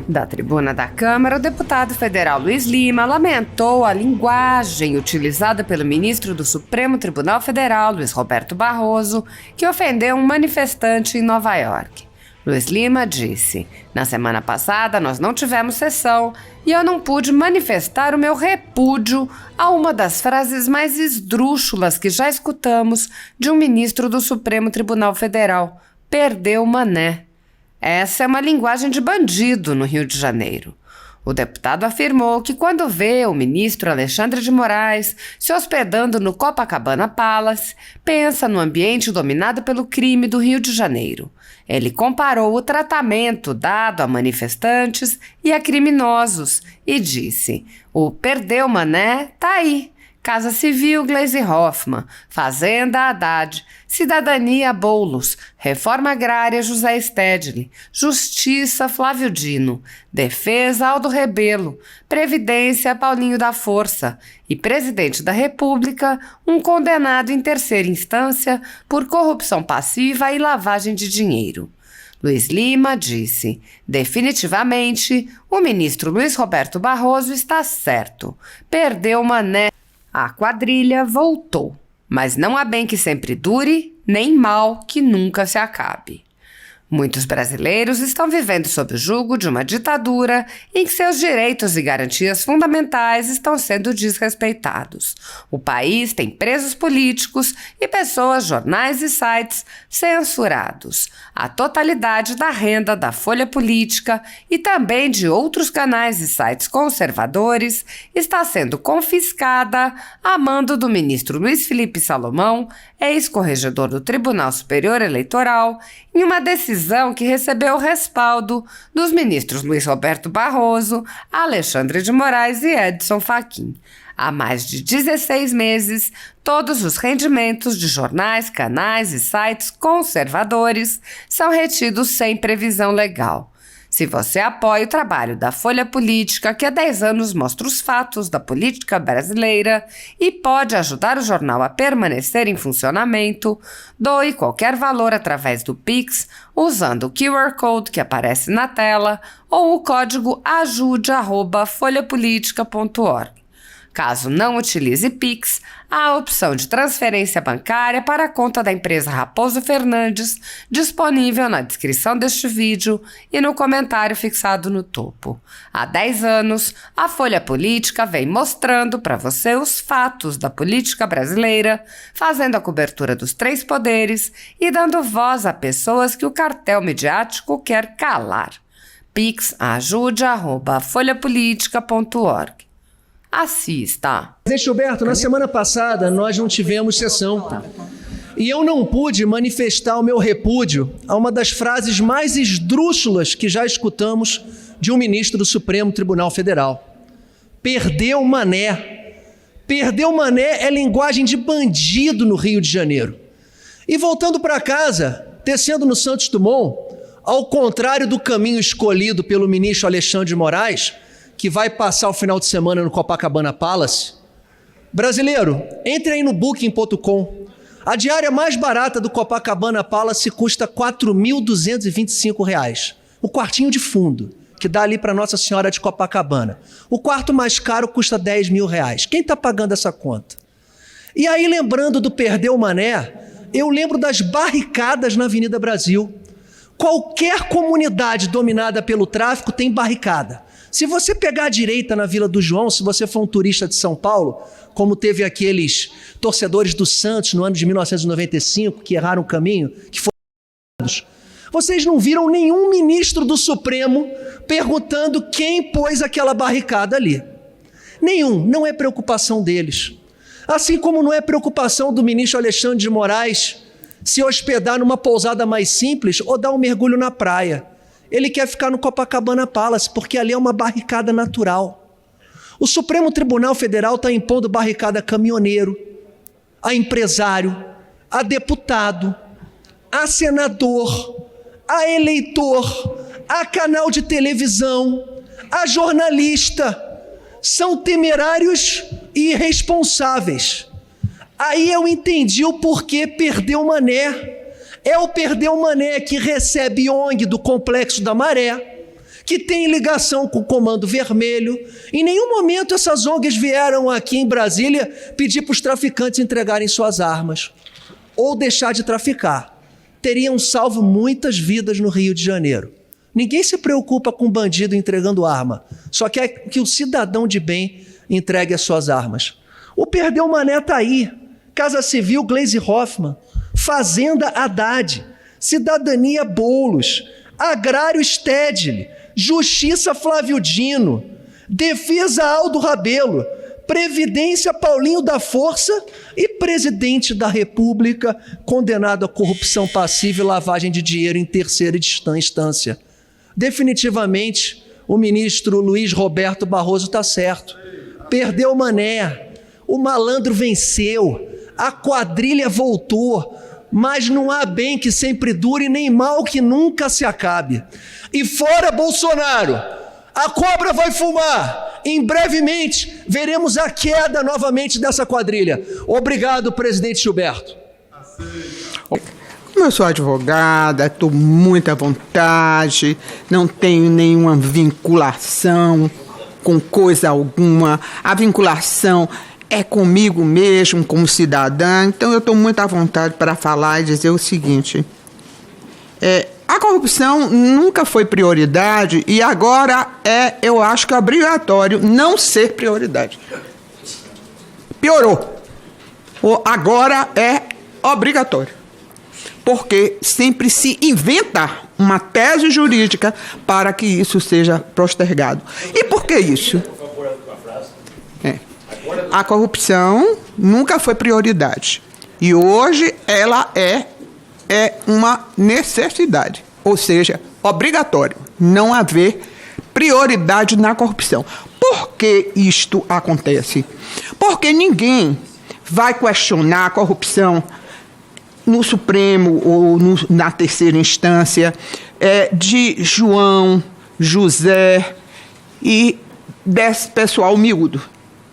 Da tribuna da Câmara, o deputado federal Luiz Lima lamentou a linguagem utilizada pelo ministro do Supremo Tribunal Federal, Luiz Roberto Barroso, que ofendeu um manifestante em Nova York. Luiz Lima disse: "Na semana passada nós não tivemos sessão e eu não pude manifestar o meu repúdio a uma das frases mais esdrúxulas que já escutamos de um ministro do Supremo Tribunal Federal. Perdeu o mané." Essa é uma linguagem de bandido no Rio de Janeiro. O deputado afirmou que quando vê o ministro Alexandre de Moraes se hospedando no Copacabana Palace, pensa no ambiente dominado pelo crime do Rio de Janeiro. Ele comparou o tratamento dado a manifestantes e a criminosos e disse: "O perdeu mané tá aí. Casa Civil Gleisi Hoffmann, Fazenda Haddad, Cidadania Boulos, Reforma Agrária José Stedley, Justiça Flávio Dino, Defesa Aldo Rebelo, Previdência Paulinho da Força e Presidente da República, um condenado em terceira instância por corrupção passiva e lavagem de dinheiro." Luiz Lima disse: "Definitivamente, o ministro Luiz Roberto Barroso está certo. Perdeu o mané. A quadrilha voltou, mas não há bem que sempre dure, nem mal que nunca se acabe." Muitos brasileiros estão vivendo sob o jugo de uma ditadura em que seus direitos e garantias fundamentais estão sendo desrespeitados. O país tem presos políticos e pessoas, jornais e sites censurados. A totalidade da renda da Folha Política e também de outros canais e sites conservadores está sendo confiscada a mando do ministro Luiz Felipe Salomão, ex-corregedor do Tribunal Superior Eleitoral, em uma decisão que recebeu o respaldo dos ministros Luiz Roberto Barroso, Alexandre de Moraes e Edson Fachin. Há mais de 16 meses, todos os rendimentos de jornais, canais e sites conservadores são retidos sem previsão legal. Se você apoia o trabalho da Folha Política, que há 10 anos mostra os fatos da política brasileira e pode ajudar o jornal a permanecer em funcionamento, doe qualquer valor através do Pix, usando o QR Code que aparece na tela ou o código ajude@folhapolitica.org. Caso não utilize Pix, há a opção de transferência bancária para a conta da empresa Raposo Fernandes, disponível na descrição deste vídeo e no comentário fixado no topo. Há 10 anos, a Folha Política vem mostrando para você os fatos da política brasileira, fazendo a cobertura dos 3 poderes e dando voz a pessoas que o cartel midiático quer calar. Pix ajude@folhapolitica.org. Assista. Presidente Gilberto, na semana passada nós não tivemos sessão e eu não pude manifestar o meu repúdio a uma das frases mais esdrúxulas que já escutamos de um ministro do Supremo Tribunal Federal. Perdeu o mané. Perdeu o mané é linguagem de bandido no Rio de Janeiro. E voltando para casa, descendo no Santos Dumont, ao contrário do caminho escolhido pelo ministro Alexandre de Moraes, que vai passar o final de semana no Copacabana Palace. Brasileiro, entre aí no Booking.com. A diária mais barata do Copacabana Palace custa R$ 4.225. O quartinho de fundo, que dá ali para Nossa Senhora de Copacabana. O quarto mais caro custa R$ 10 mil. Quem está pagando essa conta? E aí, lembrando do Perdeu o Mané, eu lembro das barricadas na Avenida Brasil. Qualquer comunidade dominada pelo tráfico tem barricada. Se você pegar a direita na Vila do João, se você for um turista de São Paulo, como teve aqueles torcedores do Santos no ano de 1995, que erraram o caminho, que foram errados, vocês não viram nenhum ministro do Supremo perguntando quem pôs aquela barricada ali. Nenhum, não é preocupação deles. Assim como não é preocupação do ministro Alexandre de Moraes se hospedar numa pousada mais simples ou dar um mergulho na praia. Ele quer ficar no Copacabana Palace, porque ali é uma barricada natural. O Supremo Tribunal Federal está impondo barricada a caminhoneiro, a empresário, a deputado, a senador, a eleitor, a canal de televisão, a jornalista. São temerários e irresponsáveis. Aí eu entendi o porquê perdeu o mané. É o Perdeu o Mané que recebe ONG do Complexo da Maré, que tem ligação com o Comando Vermelho. Em nenhum momento essas ONGs vieram aqui em Brasília pedir para os traficantes entregarem suas armas ou deixar de traficar. Teriam salvo muitas vidas no Rio de Janeiro. Ninguém se preocupa com bandido entregando arma, só quer que o cidadão de bem entregue as suas armas. O Perdeu Mané está aí. Casa Civil Gleisi Hoffmann, Fazenda Haddad, Cidadania Boulos, Agrário Stedley, Justiça Flávio Dino, Defesa Aldo Rabelo, Previdência Paulinho da Força e Presidente da República condenado à corrupção passiva e lavagem de dinheiro em terceira instância. Definitivamente, o ministro Luiz Roberto Barroso está certo. Perdeu Mané, o malandro venceu, a quadrilha voltou, mas não há bem que sempre dure, nem mal que nunca se acabe. E fora Bolsonaro, a cobra vai fumar. Em brevemente, veremos a queda novamente dessa quadrilha. Obrigado, presidente Gilberto. Como eu sou advogada, estou muito à vontade, não tenho nenhuma vinculação com coisa alguma. A vinculação é comigo mesmo, como cidadã. Então, eu estou muito à vontade para falar e dizer o seguinte. A corrupção nunca foi prioridade e agora eu acho que é obrigatório não ser prioridade. Piorou. Agora é obrigatório. Porque sempre se inventa uma tese jurídica para que isso seja postergado. E por que isso? A corrupção nunca foi prioridade. E hoje ela é uma necessidade. Ou seja, obrigatório não haver prioridade na corrupção. Por que isto acontece? Porque ninguém vai questionar a corrupção no Supremo ou na terceira instância de João, José e desse pessoal miúdo.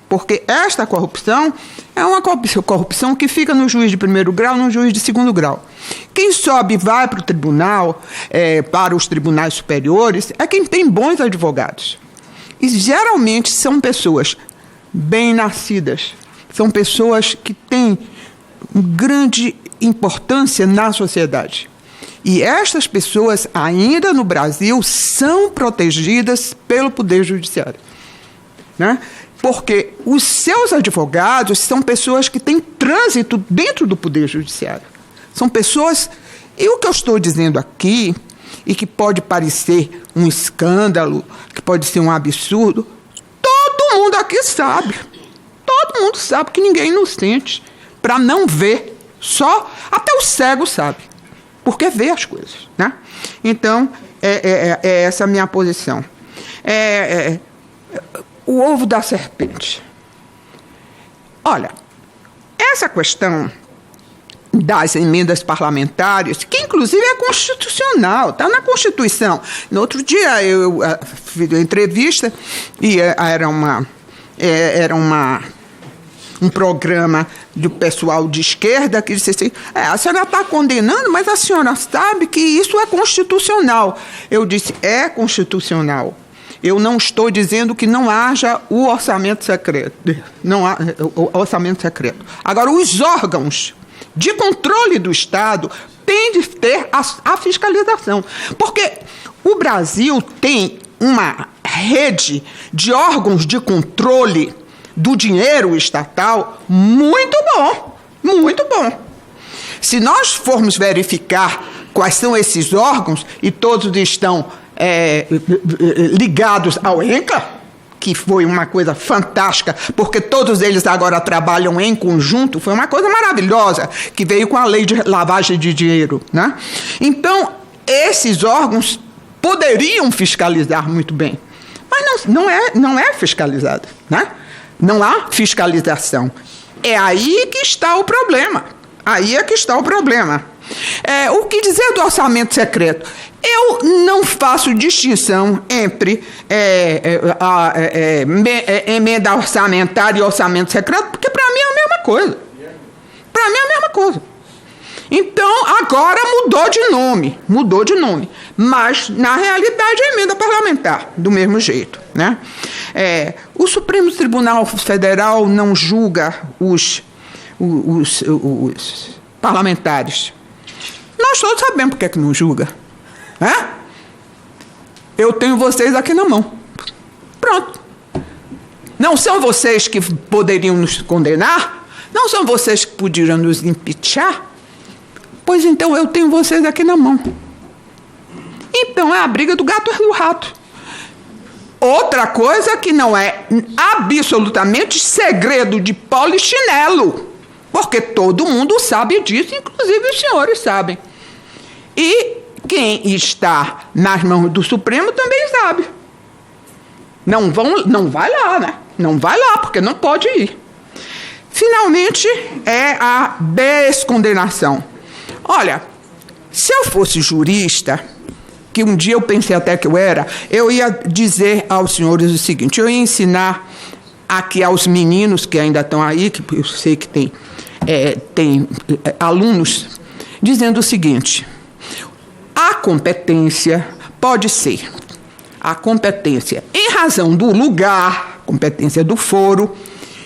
Porque esta corrupção é uma corrupção que fica no juiz de primeiro grau, no juiz de segundo grau. Quem sobe e vai para o tribunal, para os tribunais superiores, é quem tem bons advogados. E geralmente são pessoas bem nascidas, são pessoas que têm grande importância na sociedade. E estas pessoas, ainda no Brasil, são protegidas pelo Poder Judiciário, né? Porque os seus advogados são pessoas que têm trânsito dentro do Poder Judiciário. São pessoas... E o que eu estou dizendo aqui, e que pode parecer um escândalo, que pode ser um absurdo, todo mundo aqui sabe. Todo mundo sabe que ninguém é inocente. Para não ver, até o cego sabe. Porque vê as coisas, né? Então, é essa a minha posição. O ovo da serpente. Olha, essa questão das emendas parlamentares, que inclusive é constitucional, está na Constituição. No outro dia eu fiz uma entrevista e era um programa do pessoal de esquerda que disse assim, a senhora está condenando, mas a senhora sabe que isso é constitucional. Eu disse, é constitucional. Eu não estou dizendo que não haja o orçamento secreto. Não há o orçamento secreto. Agora, os órgãos de controle do Estado têm de ter a fiscalização. Porque o Brasil tem uma rede de órgãos de controle do dinheiro estatal muito bom. Muito bom. Se nós formos verificar quais são esses órgãos, e todos estão ligados ao ENCA, que foi uma coisa fantástica, porque todos eles agora trabalham em conjunto, foi uma coisa maravilhosa, que veio com a lei de lavagem de dinheiro, né? Então, esses órgãos poderiam fiscalizar muito bem, mas não é fiscalizado, né? Não há fiscalização. É aí que está o problema. Aí é que está o problema. O que dizer do orçamento secreto? Eu não faço distinção entre emenda orçamentária e orçamento secreto, porque para mim é a mesma coisa. Para mim é a mesma coisa. Então, agora mudou de nome. Mas, na realidade, é emenda parlamentar, do mesmo jeito, né? O Supremo Tribunal Federal não julga os parlamentares. Nós todos sabemos por que é que não julga. Eu tenho vocês aqui na mão. Pronto. Não são vocês que poderiam nos condenar? Não são vocês que poderiam nos impeachar? Pois então eu tenho vocês aqui na mão. Então é a briga do gato e do rato. Outra coisa que não é absolutamente segredo de polichinelo, porque todo mundo sabe disso, inclusive os senhores sabem. E quem está nas mãos do Supremo também sabe. Não vai lá, né? Não vai lá, porque não pode ir. Finalmente, é a descondenação. Olha, se eu fosse jurista, que um dia eu pensei até que eu ia dizer aos senhores o seguinte, eu ia ensinar aqui aos meninos que ainda estão aí, que eu sei que tem alunos, dizendo o seguinte: a competência pode ser a competência em razão do lugar, competência do foro,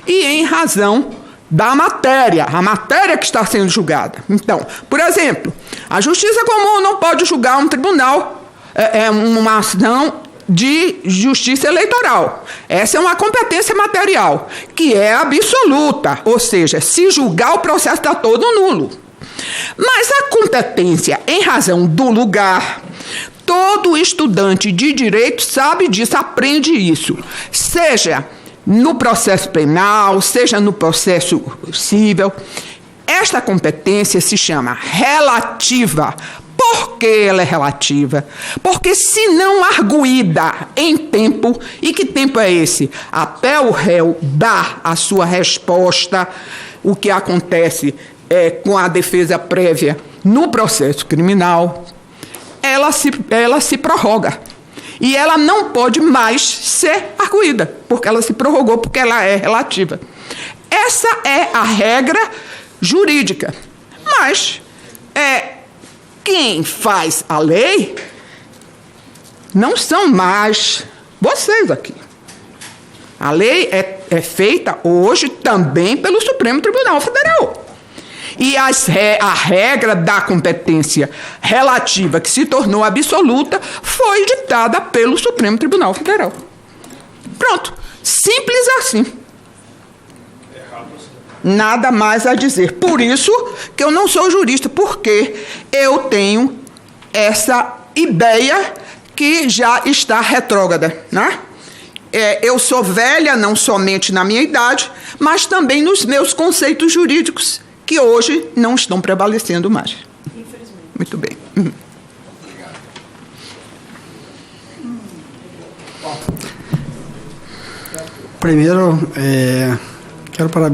e em razão da matéria, a matéria que está sendo julgada. Então, por exemplo, a Justiça Comum não pode julgar um tribunal, uma ação de justiça eleitoral. Essa é uma competência material, que é absoluta, ou seja, se julgar o processo está todo nulo. Mas a competência em razão do lugar, todo estudante de direito sabe disso, aprende isso, seja no processo penal, seja no processo civil. Esta competência se chama relativa. Por que ela é relativa? Porque se não arguída em tempo, e que tempo é esse? Até o réu dar a sua resposta, o que acontece com a defesa prévia no processo criminal, ela se prorroga. E ela não pode mais ser arguída, porque ela se prorrogou, porque ela é relativa. Essa é a regra jurídica. Mas quem faz a lei não são mais vocês aqui. A lei é feita hoje também pelo Supremo Tribunal Federal. E a regra da competência relativa, que se tornou absoluta, foi ditada pelo Supremo Tribunal Federal. Pronto. Simples assim. Nada mais a dizer. Por isso que eu não sou jurista, porque eu tenho essa ideia que já está retrógrada, né? Eu sou velha, não somente na minha idade, mas também nos meus conceitos jurídicos, que hoje não estão prevalecendo mais. Infelizmente. Muito bem. Primeiro, quero parabenizar